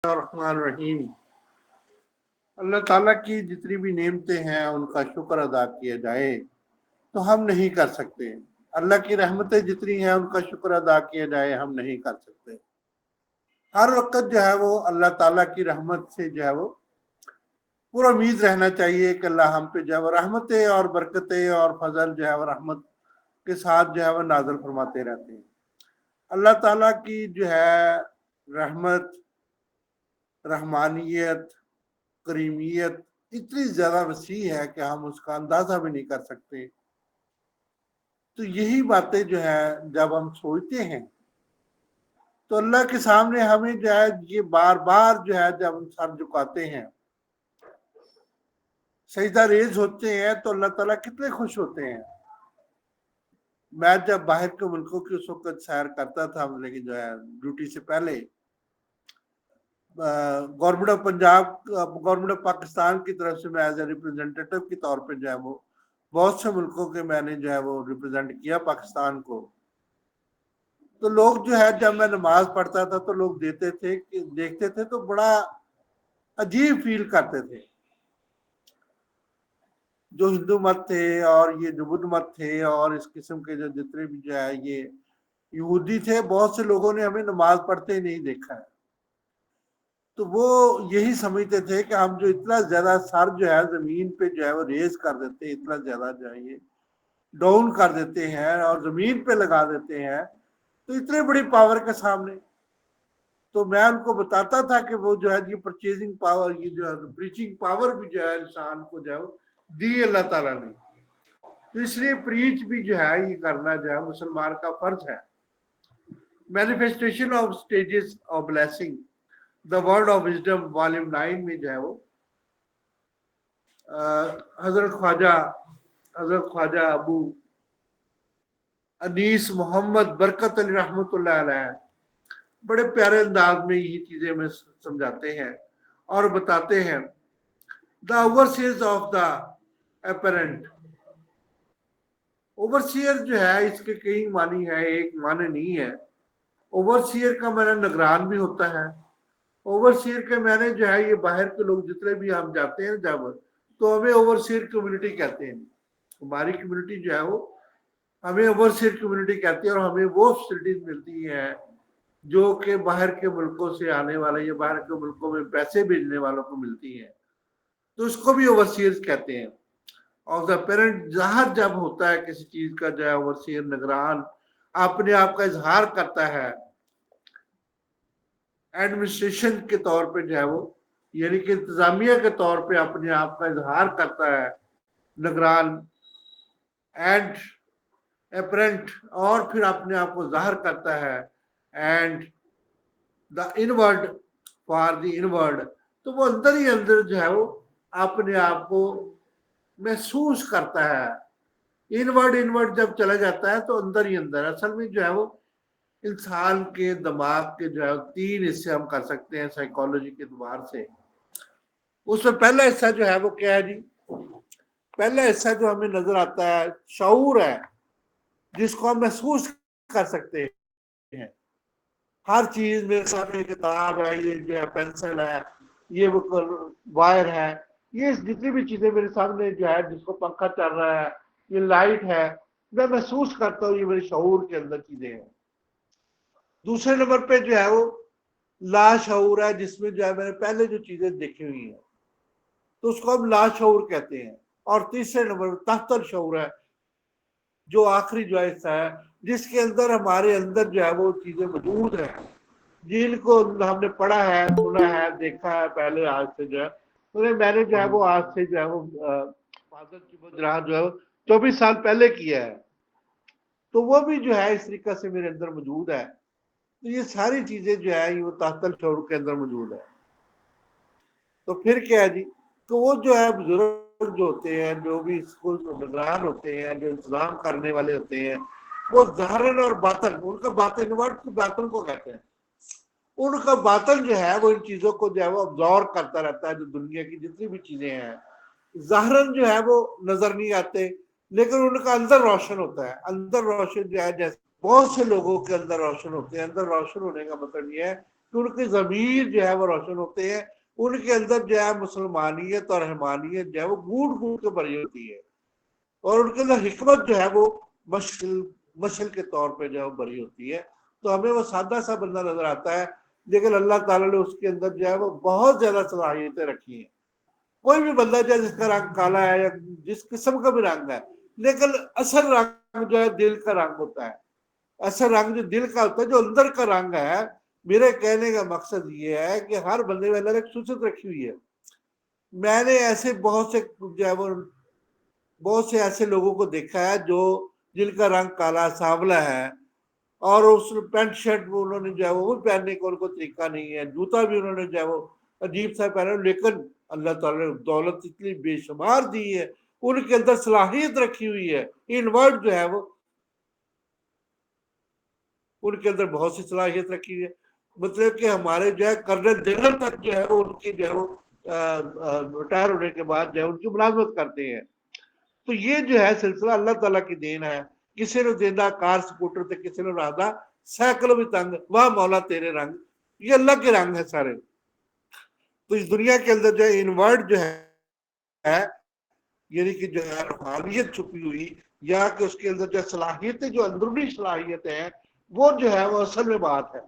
الرحمن الرحیم۔ اللہ تعالیٰ کی جتنی بھی نعمتیں ہیں ان کا شکر ادا کیا جائے تو ہم نہیں کر سکتے۔ اللہ کی رحمتیں جتنی ہیں ان کا شکر ادا کیا جائے ہم نہیں کر سکتے۔ ہر وقت جو ہے وہ اللہ تعالیٰ کی رحمت سے جو ہے وہ پورا امید رہنا چاہیے کہ اللہ ہم پہ جو ہے وہ رحمتیں اور برکتیں اور فضل جو ہے وہ رحمت کے ساتھ جو ہے وہ نازل فرماتے رہتے ہیں۔ اللہ تعالیٰ کی جو ہے رحمت، رحمانیت، کریمیت اتنی زیادہ وسیع ہے کہ ہم اس کا اندازہ بھی نہیں کر سکتے۔ تو یہی باتیں جو ہے جب ہم سوچتے ہیں تو اللہ کے سامنے ہمیں جو ہے یہ بار بار جو ہے جب ہم سر جھکاتے ہیں، سجدہ ریز ہوتے ہیں تو اللہ تعالیٰ کتنے خوش ہوتے ہیں۔ میں جب باہر کے ملکوں کی اس وقت سیر کرتا تھا، لیکن جو ہے ڈیوٹی سے پہلے government of Punjab, government of Pakistan کی طرف سے میں ایز اے ریپرزینٹیٹو کے طور پہ جو ہے وہ بہت سے ملکوں کے میں نے جو ہے وہ ریپرزینٹ کیا پاکستان کو۔ تو لوگ جو ہے جب میں نماز پڑھتا تھا تو لوگ دیکھتے تھے تو بڑا عجیب فیل کرتے تھے۔ جو ہندو مت تھے اور یہ جو بدھ مت تھے اور اس قسم کے جو جتنے بھی جو ہے یہ یہودی تھے، بہت سے لوگوں نے ہمیں نماز پڑھتے ہی نہیں دیکھا ہے۔ تو وہ یہی سمجھتے تھے کہ ہم جو اتنا زیادہ سر جو ہے زمین پہ جو ہے وہ ریز کر دیتے ہیں، اتنا زیادہ جو ہے یہ ڈاؤن کر دیتے ہیں اور زمین پہ لگا دیتے ہیں، تو اتنے بڑی پاور کے سامنے تو میں ان کو بتاتا تھا کہ وہ جو ہے یہ پرچیزنگ پاور، یہ جو ہے پریچنگ پاور بھی جو ہے انسان کو جو ہے دی اللہ تعالیٰ نے۔ تو اس لیے پریچ بھی جو ہے یہ کرنا جو ہے مسلمان کا فرض ہے۔ Manifestation of stages of blessing the word of wisdom volume 9 میں جو ہے وہ حضرت خواجہ ابو انیس محمد برکت علی رحمۃ اللہ علیہ بڑے پیارے انداز میں یہ چیزیں میں سمجھاتے ہیں اور بتاتے ہیں۔ دا اوورسیئرز آف دا اپیرنٹ، اوورسیئر جو ہے اس کے کئی معنی ہے، ایک معنی نہیں ہے۔ اوورسیئر کا معنی نگران بھی ہوتا ہے۔ اوورسیئر کے معنی جو ہے یہ باہر کے لوگ جتنے بھی ہم جاتے ہیں جب تو ہمیں اوورسیئر کمیونٹی کہتے ہیں۔ ہماری کمیونٹی جو ہے وہ ہمیں اوورسیئر کمیونٹی کہتی ہے اور ہمیں وہ فیسلٹیز ملتی ہیں جو کہ باہر کے ملکوں سے آنے والے یا باہر کے ملکوں میں پیسے بھیجنے والوں کو ملتی ہیں، تو اس کو بھی اوورسیئرز کہتے ہیں۔ اور دا پیرنٹ ظاہر جب ہوتا ہے کسی چیز کا جو ہے اوورسیئر نگران اپنے آپ کا اظہار کرتا ہے ایڈمنسٹریشن کے طور پہ جو ہے وہ، یعنی کہ انتظامیہ کے طور پہ اپنے آپ کا اظہار کرتا ہے نگران، اینڈ اپرنٹ، اور پھر اپنے آپ کو ظاہر کرتا ہے and the inward for the inward, تو وہ اندر ہی اندر جو ہے وہ اپنے آپ کو محسوس کرتا ہے۔ انورڈ جب چلا جاتا ہے تو اندر ہی اندر، اصل میں جو ہے وہ انسان کے دماغ کے جو ہے 3 حصے ہم کر سکتے ہیں سائیکالوجی کے اعتبار سے۔ اس میں پہلا حصہ جو ہے وہ کیا ہے جی؟ پہلا حصہ جو ہمیں نظر آتا ہے شعور ہے، جس کو ہم محسوس کر سکتے ہیں۔ ہر چیز میرے سامنے کتاب ہے، یہ جو ہے پینسل ہے، یہ وائر ہے، یہ جتنی بھی چیزیں میرے سامنے جو ہے، جس کو پنکھا چل رہا ہے، یہ لائٹ ہے، میں محسوس کرتا ہوں یہ میرے شعور کے اندر چیزیں ہیں۔ دوسرے نمبر پہ جو ہے وہ لاشعور ہے، جس میں جو ہے میں نے پہلے جو چیزیں دیکھی ہوئی ہیں تو اس کو ہم لاشعور کہتے ہیں۔ اور تیسرے نمبر پہ تحت الشعور ہے، جو آخری جو حصہ ہے، جس کے اندر ہمارے اندر جو ہے وہ چیزیں موجود ہیں، جن کو ہم نے پڑھا ہے، سنا ہے، دیکھا ہے پہلے آج سے جو ہے، میں نے جو ہے وہ آج سے جو ہے وہ حفاظت کی وجہ جو ہے 24 سال پہلے کیا ہے، تو وہ بھی جو ہے اس طریقہ سے میرے اندر موجود ہے۔ تو یہ ساری چیزیں جو ہے وہ تحت الشعور کے اندر موجود ہے۔ تو پھر کیا ہے جی کہ وہ جو ہے بزرگ جو ہوتے ہیں، جو بھی اسکول نگران ہوتے ہیں، جو انتظام کرنے والے ہوتے ہیں، وہ ظاہراً اور باطن، ان کا باطن ورڈ باطن کو کہتے ہیں، ان کا باطن جو ہے وہ ان چیزوں کو جو ہے وہ ابزارو کرتا رہتا ہے، جو دنیا کی جتنی بھی چیزیں ہیں ظاہراً جو ہے وہ نظر نہیں آتے، لیکن ان کا اندر روشن ہوتا ہے۔ اندر روشن جو ہے جیسے بہت سے لوگوں کے اندر روشن ہوتے ہیں۔ اندر روشن ہونے کا مطلب یہ ہے کہ ان کی ضمیر جو ہے وہ روشن ہوتے ہیں، ان کے اندر جو ہے مسلمانیت اور رحمانیت جو ہے وہ گھوٹ گھوٹ کے بھری ہوتی ہے، اور ان کے اندر حکمت جو ہے وہ مشل کے طور پہ جو ہے وہ بھری ہوتی ہے. تو ہمیں وہ سادہ سا بندہ نظر آتا ہے، لیکن اللہ تعالیٰ نے اس کے اندر جو ہے وہ بہت زیادہ صلاحیتیں رکھی ہیں. کوئی بھی بندہ جو ہے جس کا رنگ کالا ہے یا جس قسم کا بھی رنگ ہے، لیکن اصل رنگ جو ہے دل کا رنگ ہوتا ہے. اصل رنگ جو دل کا ہوتا ہے، جو اندر کا رنگ ہے. میرے کہنے کا مقصد یہ ہے کہ ہر بندے میں اللہ نے ایک خصوصیت رکھی ہوئی ہے. میں نے ایسے بہت سے جو ہے وہ بہت سے ایسے لوگوں کو دیکھا ہے جو جن کا رنگ کالا سانولا ہے، اور اس پینٹ شرٹ وہ انہوں نے جو ہے وہ پہننے کا ان کو طریقہ نہیں ہے، جوتا بھی انہوں نے جو ہے وہ عجیب سا پہنا، لیکن اللہ تعالیٰ نے دولت اتنی بے شمار دی ہے، ان کے اندر صلاحیت رکھی ہوئی ہے. انورٹ جو ہے وہ ان کے اندر بہت سی صلاحیت رکھی ہوئی ہے. مطلب کہ ہمارے جو ہے کرنل جنرل تک جو ہے وہ ان کی جو ہے وہ ریٹائر ہونے کے بعد جو ہے ان کی ملازمت کرتے ہیں. تو یہ جو ہے سلسلہ اللہ تعالیٰ کی دین ہے. کسی نے دینا کار سکوٹر تے، کسی نے رادا سائیکل بھی تنگ، واہ مولا تیرے رنگ. یہ اللہ کے رنگ ہے سارے. تو اس دنیا کے اندر جو ہے انورٹ جو ہے، یعنی کہ جو ہے روحانیت چھپی ہوئی، یا کہ اس کے اندر جو صلاحیتیں، جو اندرونی صلاحیتیں ہیں، وہ جو ہے وہ اصل میں بات ہے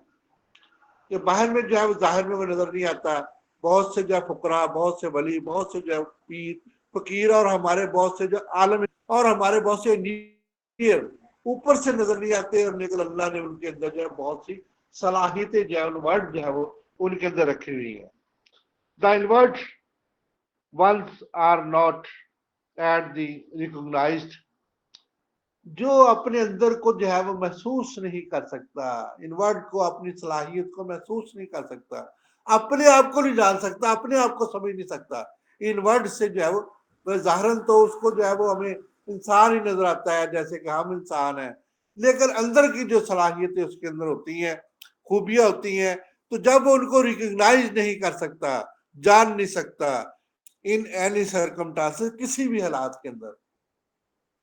کہ باہر میں جو ہے وہ ظاہر میں وہ نظر نہیں آتا. بہت سے جو ہے فقراء، بہت سے ولی، بہت سے جو ہے پیر فقیر، اور ہمارے بہت سے جو عالم اور ہمارے بہت سے انجینئر اوپر سے نظر نہیں آتے، اور لیکن اللہ نے ان کے اندر جو ہے بہت سی صلاحیتیں جو ہے انورٹ جو ہے وہ ان کے اندر رکھی ہوئی ہیں. The invert ones are not at the recognized. جو اپنے اندر کو جو ہے وہ محسوس نہیں کر سکتا، انورٹ کو اپنی صلاحیت کو محسوس نہیں کر سکتا، اپنے آپ کو نہیں جان سکتا، اپنے آپ کو سمجھ نہیں سکتا. انورٹ سے جو ہے وہ ظاہراً تو اس کو جو ہے وہ ہمیں انسان ہی نظر آتا ہے، جیسے کہ ہم انسان ہیں، لیکن اندر کی جو صلاحیتیں اس کے اندر ہوتی ہیں، خوبیاں ہوتی ہیں، تو جب وہ ان کو ریکگنائز نہیں کر سکتا، جان نہیں سکتا ان اینی سرکمٹانسز، کسی بھی حالات کے اندر،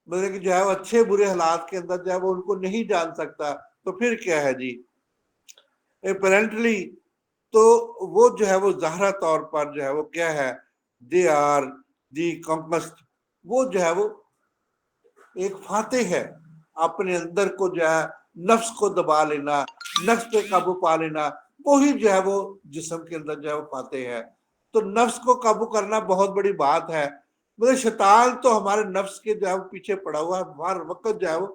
مطلب کہ جو ہے وہ اچھے برے حالات کے اندر جو ہے وہ ان کو نہیں جان سکتا، تو پھر کیا ہے جی اپیرنٹلی، تو وہ جو ہے وہ ظاہرہ طور پر جو ہے وہ کیا ہے، دے آر دی کنکسٹ. وہ جو ہے وہ ایک فاتح ہے، اپنے اندر کو جو ہے نفس کو دبا لینا، نفس پہ قابو پا لینا، وہی جو ہے وہ جسم کے اندر جو ہے وہ فاتح ہے. تو نفس کو قابو کرنا بہت بڑی بات ہے. مطلب شیطان تو ہمارے نفس کے جو ہے وہ پیچھے پڑا ہوا ہے، ہر وقت جو ہے وہ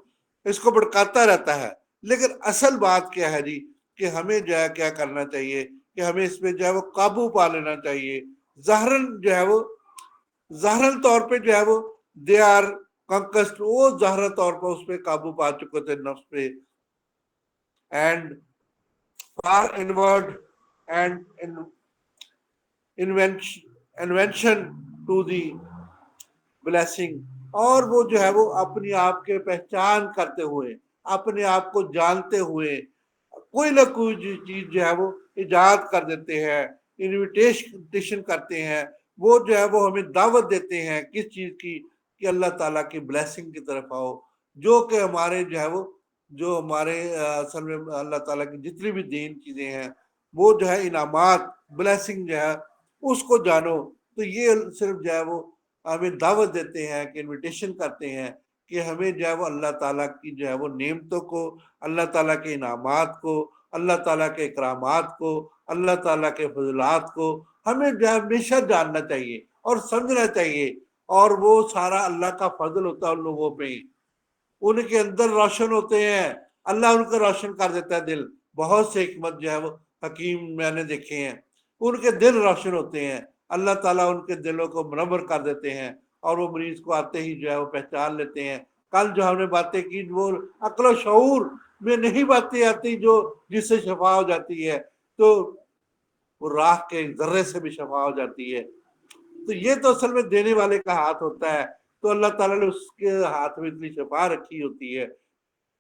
اس کو بھڑکاتا رہتا ہے. لیکن اصل بات کیا ہے جی کہ ہمیں جو ہے کیا کرنا چاہیے کہ ہمیں اس پہ جو ہے وہ قابو پا لینا چاہیے. ظاہراً جو ہے وہ ظاہراً طور پہ جو ہے وہ دے آر کنکسٹ، وہ ظاہرہ طور پر اس پہ قابو پا چکے تھے نفس پہ. And for inward and invention to the blessing, اور وہ جو ہے وہ اپنی آپ کے پہچان کرتے ہوئے، اپنے آپ کو جانتے ہوئے کوئی نہ کوئی چیز جو ہے وہ ایجاد کر دیتے ہیں، انویٹیشن کرتے ہیں. وہ جو ہے وہ ہمیں دعوت دیتے ہیں کس چیز کی، کہ اللہ تعالیٰ کی بلیسنگ کی طرف آؤ، جو کہ ہمارے جو ہے وہ جو ہمارے اصل میں اللہ تعالیٰ کی جتنی بھی دین چیزیں ہیں، وہ جو ہے انعامات، بلیسنگ جو ہے اس کو جانو. تو یہ صرف جو ہے وہ ہمیں دعوت دیتے ہیں کہ انویٹیشن کرتے ہیں کہ ہمیں جو ہے وہ اللہ تعالیٰ کی جو ہے وہ نعمتوں کو، اللہ تعالیٰ کے انعامات کو، اللہ تعالیٰ کے اکرامات کو، اللہ تعالیٰ کے فضلات کو ہمیں جو ہے ہمیشہ جاننا چاہیے اور سمجھنا چاہیے. اور وہ سارا اللہ کا فضل ہوتا ہے ان لوگوں پہ، ان کے اندر روشن ہوتے ہیں، اللہ ان کو روشن کر دیتا ہے دل. بہت سے حکمت جو ہے وہ حکیم میں نے دیکھے ہیں، ان کے دل روشن ہوتے ہیں، اللہ تعالیٰ ان کے دلوں کو منور کر دیتے ہیں، اور وہ مریض کو آتے ہی جو ہے وہ پہچان لیتے ہیں. کل جو ہم نے باتیں کی، وہ عقل و شعور میں نہیں باتیں آتی جو جس سے شفا ہو جاتی ہے، تو وہ راہ کے ذرے سے بھی شفا ہو جاتی ہے. تو یہ تو اصل میں دینے والے کا ہاتھ ہوتا ہے. تو اللہ تعالیٰ نے اس کے ہاتھ میں اتنی شفا رکھی ہوتی ہے،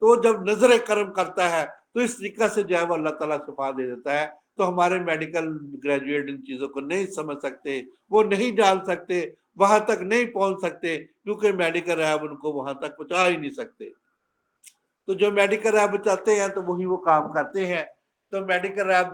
تو جب نظر کرم کرتا ہے تو اس طریقہ سے جو ہے وہ اللہ تعالیٰ شفا دے دیتا ہے. تو ہمارے میڈیکل گریجویٹ ان چیزوں کو نہیں سمجھ سکتے، وہ نہیں جان سکتے، وہاں تک نہیں پہنچ سکتے، کیونکہ میڈیکل ریب ان کو وہاں تک پہنچا ہی نہیں سکتے. تو جو میڈیکل ریب چاہتے ہیں تو وہی وہ کام کرتے ہیں. تو میڈیکل ریب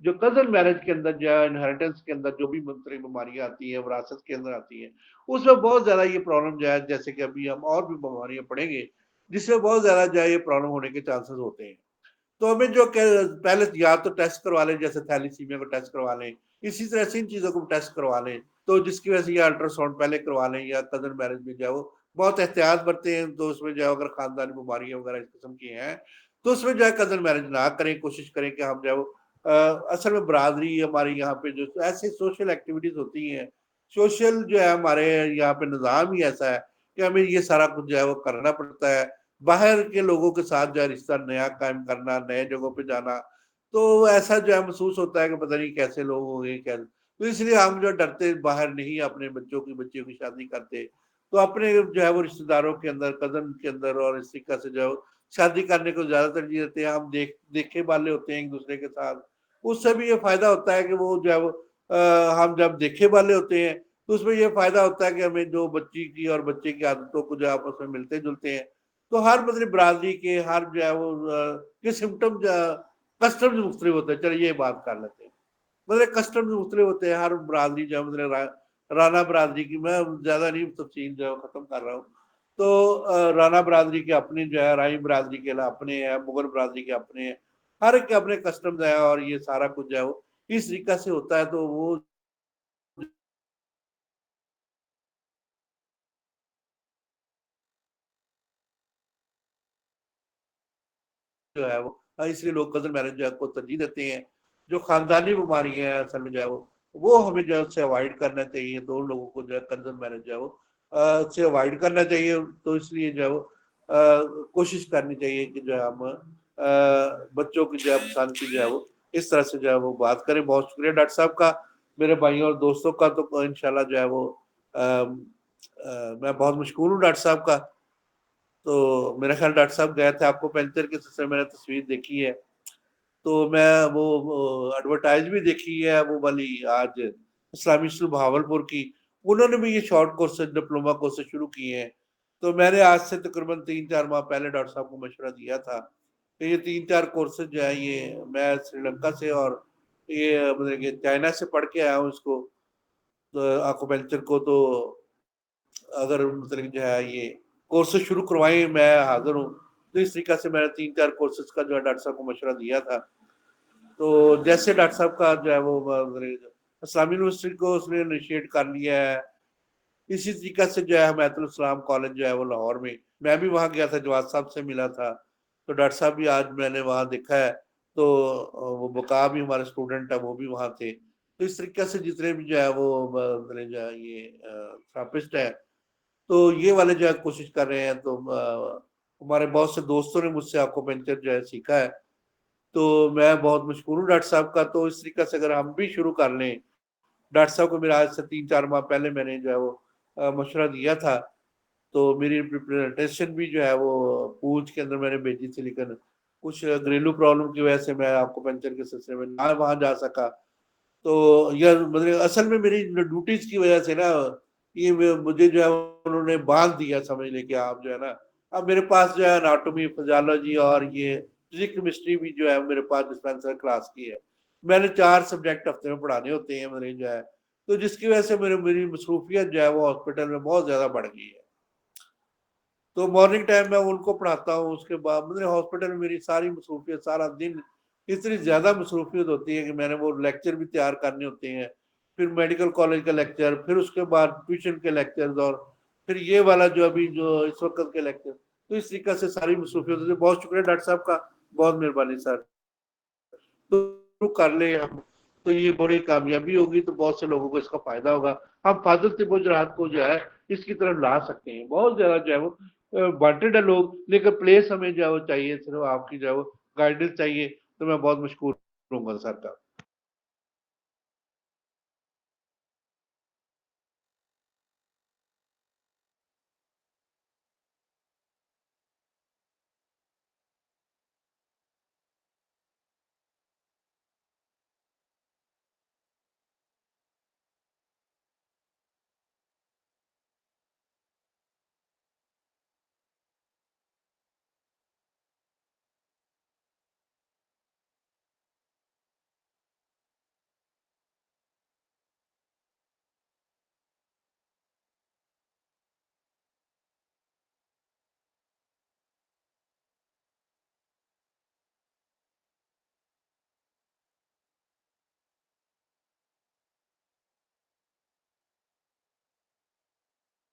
جو کزن میرج کے اندر جو ہے انہیریٹنس کے اندر جو بھی مختلف بیماریاں آتی ہیں وراثت کے اندر آتی ہیں اس میں بہت زیادہ یہ پرابلم جو ہے جیسے کہ ابھی ہم اور بھی بیماریاں پڑھیں گے جس میں بہت زیادہ جو ہے یہ پرابلم ہونے کے چانسز ہوتے ہیں. تو ہمیں جو پہلے یا تو ٹیسٹ کروا لیں جیسے تھیلیسیمیا کو ٹیسٹ کروا لیں اسی طرح سے ان چیزوں کو ٹیسٹ کروا لیں تو جس کی وجہ سے یہ الٹرا ساؤنڈ پہلے کروا لیں یا کزن میرج میں جو ہے وہ بہت احتیاط برتے ہیں تو اس میں جو ہے اگر خاندانی بیماریاں وغیرہ اس قسم کی ہیں تو اس میں جو ہے کزن میرج نہ کریں کوشش کریں کہ ہم جو ہے وہ اصل میں برادری ہماری یہاں پہ جو ایسے سوشل ایکٹیویٹیز ہوتی ہیں سوشل جو ہے ہمارے یہاں پہ نظام ہی ایسا ہے کہ ہمیں یہ سارا کچھ جو ہے وہ کرنا پڑتا ہے باہر کے لوگوں کے ساتھ جو ہے رشتہ نیا قائم کرنا نئے جگہوں پہ جانا تو ایسا جو ہے محسوس ہوتا ہے کہ پتہ نہیں کیسے لوگ ہوں گے کیسے تو اس لیے ہم جو ڈرتے باہر نہیں اپنے بچیوں کی شادی کرتے تو اپنے جو ہے وہ رشتہ داروں کے اندر کزن کے اندر اور اس طریقہ سے جو ہے شادی کرنے کو زیادہ ترجیح دیتے ہیں ہم دیکھے والے ہوتے ہیں ایک دوسرے کے ساتھ اس سے بھی یہ فائدہ ہوتا ہے کہ وہ جو ہے وہ ہم جب دیکھے والے ہوتے ہیں تو اس میں یہ فائدہ ہوتا ہے کہ ہمیں جو بچی کی اور بچے کی عادتوں کو جو آپس میں ملتے جلتے ہیں تو ہر مطلب برادری کے ہر جو ہے وہ کے سمٹم کسٹمز مختلف ہوتے ہیں چلیے یہ بات کر لیتے ہیں مطلب کسٹمز مختلف ہوتے ہیں ہر برادری جو ہے مطلب رانا برادری کی میں زیادہ نہیں تفصیل جو ہے ختم کر رہا ہوں تو رانا برادری کے اپنے جو ہے رائی برادری کے اپنے ہیں مغل برادری کے اپنے ہیں ہر ایک کے اپنے کسٹمز ہیں اور یہ سارا کچھ جو ہے وہ اس طریقہ سے ہوتا ہے تو وہ جو ہے وہ اس لیے لوگ کزن میرج جو ہے کو ترجیح دیتے ہیں جو خاندانی بیماری ہیں اصل میں جو ہے وہ ہمیں جو ہے اس سے اوائڈ کرنا چاہیے دو لوگوں کو جو ہے کزن میرج جو ہے وہ سے اوائڈ کرنا چاہیے تو اس لیے جو ہے وہ کوشش کرنی چاہیے کہ جو ہے ہم بچوں کی جو ہے پسند کی جو ہے وہ اس طرح سے جو ہے وہ بات کریں بہت شکریہ ڈاکٹر صاحب کا میرے بھائیوں اور دوستوں کا تو انشاءاللہ جو ہے وہ میں بہت مشکور ہوں ڈاکٹر صاحب کا تو میرا خیال ڈاکٹر صاحب گئے تھے آپ کو پینچر کے سلسلے میں نے تصویر دیکھی ہے تو میں وہ ایڈورٹائز بھی دیکھی ہے وہ والی آج اسلامی اسکول بہاولپور کی انہوں نے بھی یہ شارٹ کورسز ڈپلوما کورسز شروع کیے ہیں تو میں نے آج سے تقریباً 3-4 ماہ پہلے ڈاکٹر صاحب کو مشورہ دیا تھا کہ یہ 3-4 کورسز جو ہے یہ میں سری لنکا سے اور یہ مطلب کہ چائنا سے پڑھ کے آیا ہوں اس کو آکو پینچر کو تو اگر مطلب جو ہے یہ کورسز شروع کروائیں میں حاضر ہوں تو اس طریقہ سے میں نے 3-4 کورسز کا جو ہے ڈاکٹر صاحب کو مشورہ دیا تھا تو جیسے ڈاکٹر صاحب کا جو ہے وہ اسلامی یونیورسٹی کو اس نے انیشیٹ کر لیا ہے اسی طریقہ سے جو ہے حمایت الاسلام کالج جو ہے وہ لاہور میں بھی وہاں گیا تھا جواد صاحب سے ملا تھا تو ڈاکٹر صاحب بھی آج میں نے وہاں دیکھا ہے تو وہ بقا بھی ہمارے اسٹوڈنٹ ہے وہ بھی وہاں تھے تو اس طریقے سے جتنے بھی جو ہے وہ جو ہے یہ تھراپسٹ ہے تو یہ والے جو ہے کوشش کر رہے ہیں تو ہمارے بہت سے دوستوں نے مجھ سے آکو پنچر جو ہے سیکھا ہے تو میں بہت مشکور ہوں ڈاکٹر صاحب کا تو اس طریقے سے اگر ہم بھی شروع کر لیں ڈاکٹر صاحب کو میرا آج سے 3-4 ماہ پہلے میں نے جو ہے وہ مشورہ دیا تھا تو میری پریپریٹیشن بھی جو ہے وہ پوچھ کے اندر میں نے بھیجی تھی لیکن کچھ گھریلو پرابلم کی وجہ سے میں آپ کو پنچر کے سلسلے میں نہ وہاں جا سکا تو یہ مطلب اصل میں میری ڈیوٹیز کی وجہ سے نا یہ مجھے جو ہے انہوں نے باندھ دیا سمجھ لے کہ آپ جو ہے نا اب میرے پاس جو ہے اناٹومی فزیالوجی اور یہ فزکس کیمسٹری بھی جو ہے میرے پاس ڈسپینسر کلاس کی ہے میں نے 4 سبجیکٹ ہفتے میں پڑھانے ہوتے ہیں میرے جو ہے تو جس کی وجہ سے میری مصروفیت جو ہے وہ ہاسپٹل میں بہت زیادہ بڑھ گئی ہے تو مارننگ ٹائم میں ان کو پڑھاتا ہوں اس کے بعد مطلب ہاسپٹل میں میری ساری مصروفیت سارا دن اتنی زیادہ مصروفیت ہوتی ہے کہ میں نے وہ لیکچر بھی تیار کرنے ہوتے ہیں پھر میڈیکل کالج کا لیکچر پھر اس کے بعد ٹیوشن کے لیکچرز اور پھر یہ والا جو ابھی جو اس وقت کے لیکچر تو اس طریقے سے ساری مصروفیت ہوتی ہے بہت شکریہ ڈاکٹر صاحب کا بہت مہربانی سر تو کر لیں ہم تو یہ بڑی کامیابی ہوگی تو بہت سے لوگوں کو اس کا فائدہ ہوگا ہم فاضل طب و جراحت کو جو ہے اس کی طرف لا سکتے ہیں بہت زیادہ جو ہے وہ وانٹیڈ ہے لوگ لیکن پلیس ہمیں جو ہے وہ چاہیے صرف آپ کی جو ہے وہ گائیڈنس چاہیے تو میں بہت مشکور ہوں گا سر کا